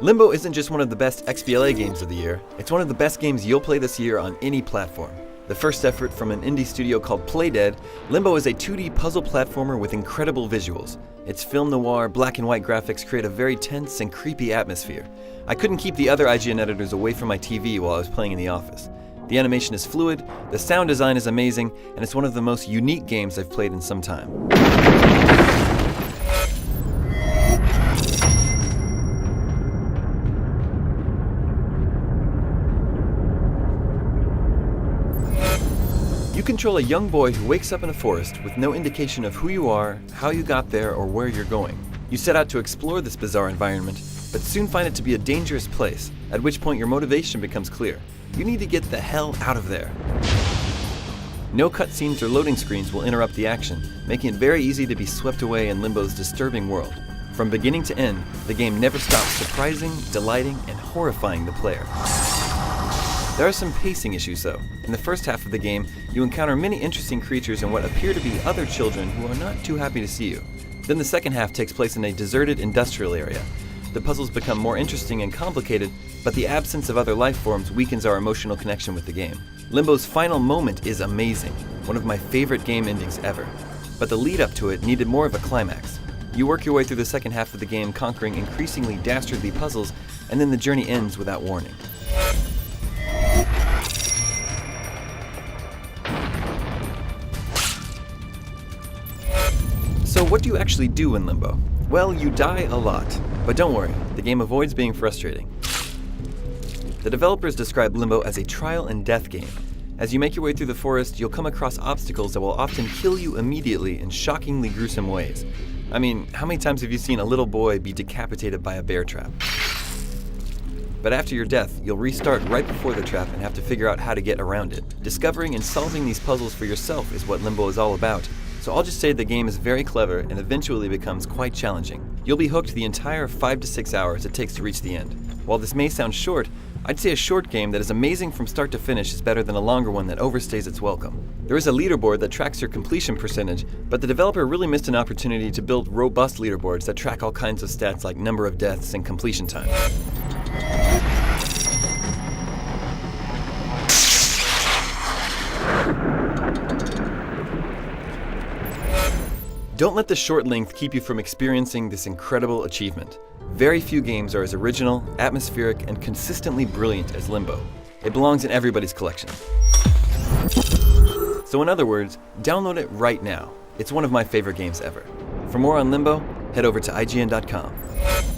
Limbo isn't just one of the best XBLA games of the year, it's one of the best games you'll play this year on any platform. The first effort from an indie studio called Playdead, Limbo is a 2D puzzle platformer with incredible visuals. Its film noir, black and white graphics create a very tense and creepy atmosphere. I couldn't keep the other IGN editors away from my TV while I was playing in the office. The animation is fluid, the sound design is amazing, and it's one of the most unique games I've played in some time. You control a young boy who wakes up in a forest with no indication of who you are, how you got there, or where you're going. You set out to explore this bizarre environment, but soon find it to be a dangerous place, at which point your motivation becomes clear. You need to get the hell out of there. No cutscenes or loading screens will interrupt the action, making it very easy to be swept away in Limbo's disturbing world. From beginning to end, the game never stops surprising, delighting, and horrifying the player. There are some pacing issues though. In the first half of the game, you encounter many interesting creatures and what appear to be other children who are not too happy to see you. Then the second half takes place in a deserted industrial area. The puzzles become more interesting and complicated, but the absence of other life forms weakens our emotional connection with the game. Limbo's final moment is amazing, one of my favorite game endings ever. But the lead up to it needed more of a climax. You work your way through the second half of the game conquering increasingly dastardly puzzles, and then the journey ends without warning. So what do you actually do in Limbo? Well, you die a lot, but don't worry, the game avoids being frustrating. The developers describe Limbo as a trial and death game. As you make your way through the forest, you'll come across obstacles that will often kill you immediately in shockingly gruesome ways. I mean, how many times have you seen a little boy be decapitated by a bear trap? But after your death, you'll restart right before the trap and have to figure out how to get around it. Discovering and solving these puzzles for yourself is what Limbo is all about. So I'll just say the game is very clever and eventually becomes quite challenging. You'll be hooked the entire 5 to 6 hours it takes to reach the end. While this may sound short, I'd say a short game that is amazing from start to finish is better than a longer one that overstays its welcome. There is a leaderboard that tracks your completion percentage, but the developer really missed an opportunity to build robust leaderboards that track all kinds of stats like number of deaths and completion time. Don't let the short length keep you from experiencing this incredible achievement. Very few games are as original, atmospheric, and consistently brilliant as Limbo. It belongs in everybody's collection. So in other words, download it right now. It's one of my favorite games ever. For more on Limbo, head over to IGN.com.